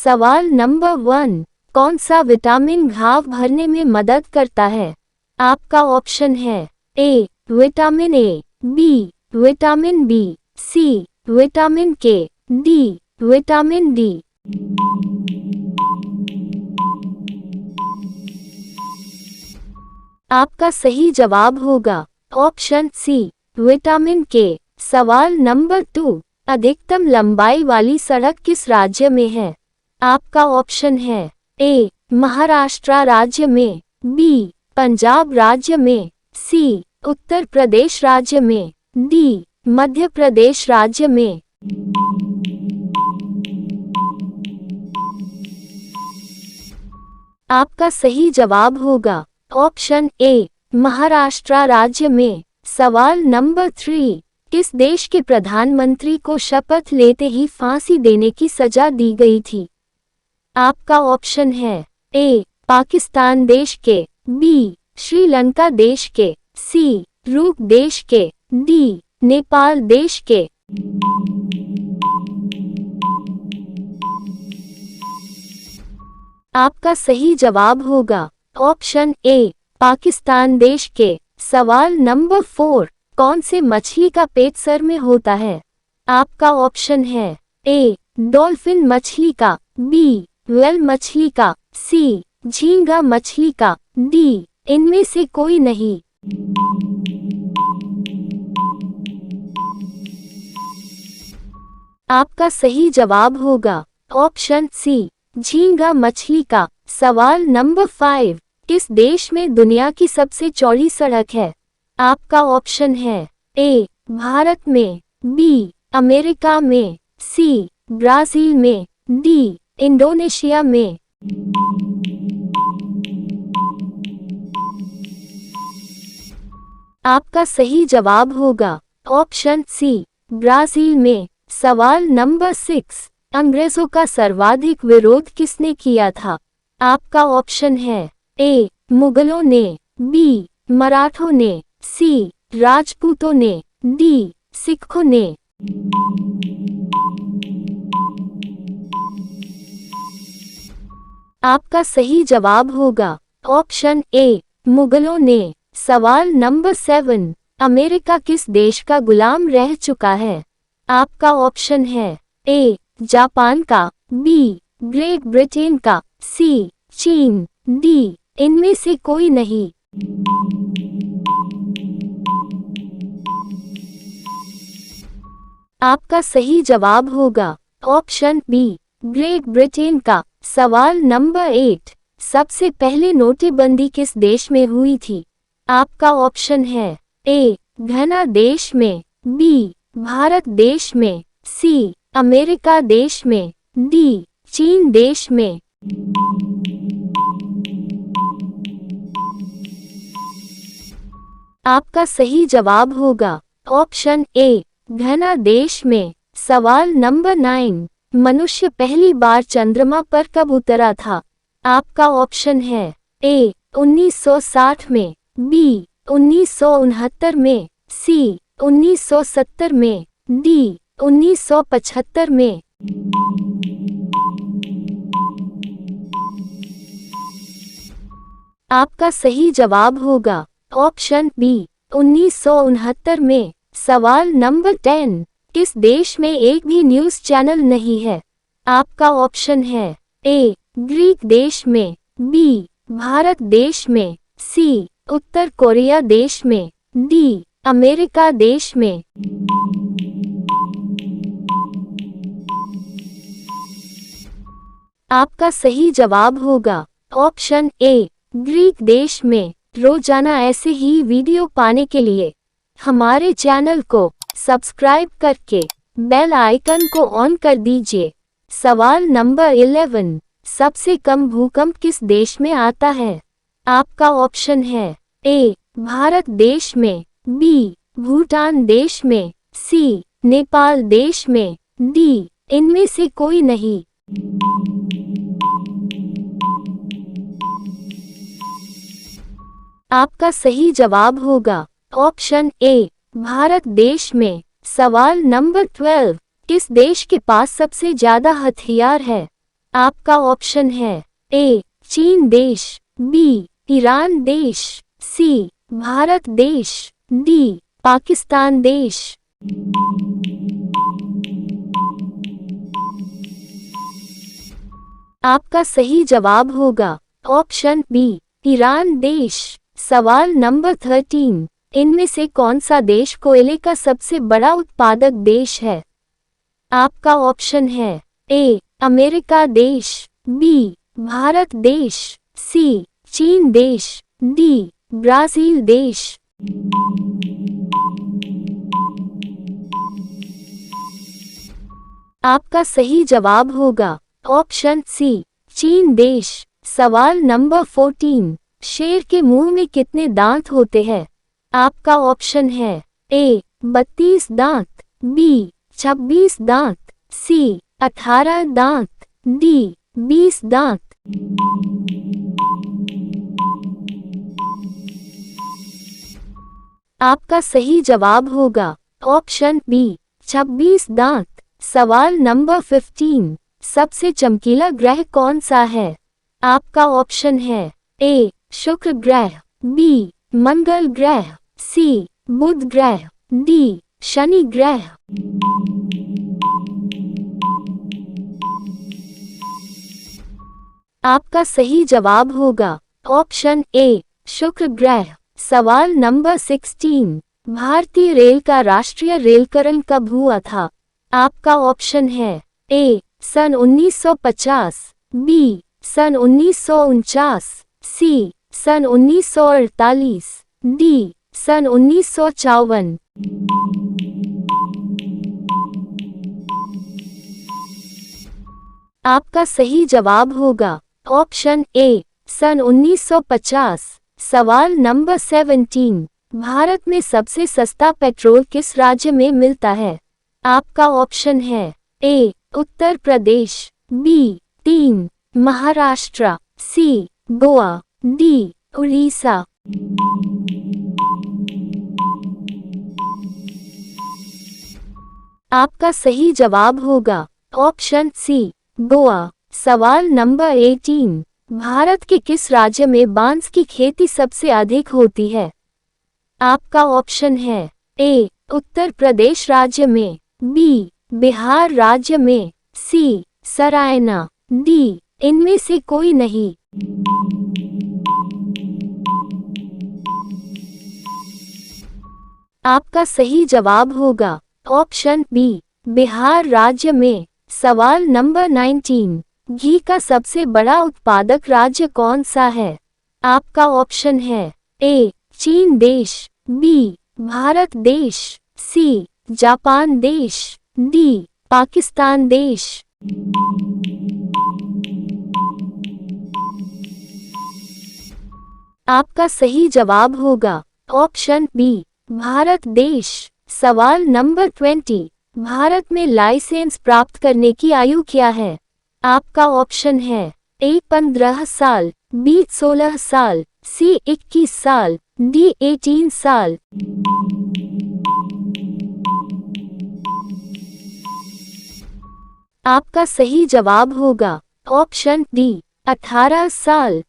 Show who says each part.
Speaker 1: सवाल नंबर 1, कौन सा विटामिन घाव भरने में मदद करता है? आपका ऑप्शन है A vitamin A, B vitamin B, C vitamin K, D vitamin D. आपका सही जवाब होगा ऑप्शन सी विटामिन के। सवाल नंबर 2, अधिकतम लंबाई वाली सड़क किस राज्य में है? आपका ऑप्शन है ए महाराष्ट्र राज्य में, बी पंजाब राज्य में, सी उत्तर प्रदेश राज्य में, डी मध्य प्रदेश राज्य में। आपका सही जवाब होगा ऑप्शन ए महाराष्ट्र राज्य में। सवाल नंबर 3, किस देश के प्रधानमंत्री को शपथ लेते ही फांसी देने की सजा दी गई थी? आपका ऑप्शन है ए पाकिस्तान देश के, बी श्रीलंका देश के, सी रूस देश के, डी नेपाल देश के। आपका सही जवाब होगा ऑप्शन ए पाकिस्तान देश के। सवाल नंबर 4, कौन से मछली का पेट सर में होता है? आपका ऑप्शन है ए डॉल्फिन मछली का, बी व्हेल मछली का, सी झींगा मछली का, डी इनमें से कोई नहीं। आपका सही जवाब होगा ऑप्शन सी झींगा मछली का। सवाल नंबर 5, किस देश में दुनिया की सबसे चौड़ी सड़क है? आपका ऑप्शन है ए भारत में, बी अमेरिका में, सी ब्राजील में, डी इंडोनेशिया में। आपका सही जवाब होगा ऑप्शन सी ब्राजील में। सवाल नंबर 6, अंग्रेजों का सर्वाधिक विरोध किसने किया था? आपका ऑप्शन है ए मुगलों ने, बी मराठों ने, सी राजपूतों ने, डी सिखों ने। आपका सही जवाब होगा ऑप्शन ए मुगलों ने। सवाल नंबर 7, अमेरिका किस देश का गुलाम रह चुका है? आपका ऑप्शन है ए जापान का, बी ग्रेट ब्रिटेन का, सी चीन, डी इनमें से कोई नहीं। आपका सही जवाब होगा ऑप्शन बी ग्रेट ब्रिटेन का। सवाल नंबर 8, सबसे पहले नोटबंदी किस देश में हुई थी? आपका ऑप्शन है ए घना देश में, बी भारत देश में, सी अमेरिका देश में, डी चीन देश में। आपका सही जवाब होगा ऑप्शन ए घना देश में। सवाल नंबर 9, मनुष्य पहली बार चंद्रमा पर कब उतरा था? आपका ऑप्शन है ए 1960 में, बी 1969 में, सी 1970 में, डी 1975 में। आपका सही जवाब होगा ऑप्शन बी 1969 में। सवाल नंबर 10, किस देश में एक भी न्यूज़ चैनल नहीं है? आपका ऑप्शन है ए ग्रीक देश में, बी भारत देश में, सी उत्तर कोरिया देश में, डी अमेरिका देश में। आपका सही जवाब होगा ऑप्शन ए ग्रीक देश में। रोजाना ऐसे ही वीडियो पाने के लिए हमारे चैनल को सब्सक्राइब करके बेल आइकन को ऑन कर दीजिए। सवाल नंबर 11, सबसे कम भूकंप किस देश में आता है? आपका ऑप्शन है ए भारत देश में, बी भूटान देश में, सी नेपाल देश में, डी इनमें से कोई नहीं। आपका सही जवाब होगा ऑप्शन ए भारत देश में। सवाल नंबर 12, किस देश के पास सबसे ज्यादा हथियार है? आपका ऑप्शन है ए चीन देश, बी ईरान देश, सी भारत देश, डी पाकिस्तान देश। आपका सही जवाब होगा ऑप्शन बी ईरान देश। सवाल नंबर 13, इनमें से कौन सा देश कोयले का सबसे बड़ा उत्पादक देश है? आपका ऑप्शन है ए अमेरिका देश, बी भारत देश, सी चीन देश, डी ब्राजील देश। आपका सही जवाब होगा ऑप्शन सी चीन देश। सवाल नंबर 14, शेर के मुंह में कितने दांत होते हैं? आपका ऑप्शन है ए 32 दांत, बी 26 दांत, सी 18 दांत, डी 20 दांत। आपका सही जवाब होगा ऑप्शन बी 26 दांत। सवाल नंबर 15, सबसे चमकीला ग्रह कौन सा है? आपका ऑप्शन है ए शुक्र ग्रह, बी मंगल ग्रह, सी बुध ग्रह, डी शनि ग्रह। आपका सही जवाब होगा ऑप्शन ए शुक्र ग्रह। सवाल नंबर 16, भारतीय रेल का राष्ट्रीय रेलकरण कब हुआ था? आपका ऑप्शन है ए सन 1950, बी सन 1949, सी सन 1948, डी सन 1954। आपका सही जवाब होगा ऑप्शन ए सन 1950। सवाल नंबर 17, भारत में सबसे सस्ता पेट्रोल किस राज्य में मिलता है? आपका ऑप्शन है ए उत्तर प्रदेश, बी 3 महाराष्ट्र, सी गोवा, डी उड़ीसा। आपका सही जवाब होगा ऑप्शन सी गोवा। सवाल नंबर 18, भारत के किस राज्य में बांस की खेती सबसे अधिक होती है? आपका ऑप्शन है ए उत्तर प्रदेश राज्य में, बी बिहार राज्य में, सी सरायना, डी इनमें से कोई नहीं। आपका सही जवाब होगा ऑप्शन बी बिहार राज्य में। सवाल नंबर 19, घी का सबसे बड़ा उत्पादक राज्य कौन सा है? आपका ऑप्शन है ए चीन देश, बी भारत देश, सी जापान देश, डी पाकिस्तान देश। आपका सही जवाब होगा ऑप्शन बी भारत देश। सवाल नंबर 20, भारत में लाइसेंस प्राप्त करने की आयु क्या है? आपका ऑप्शन है ए 15 साल, बी 16 साल, सी 21 साल, डी 18 साल। आपका सही जवाब होगा ऑप्शन डी 18 साल।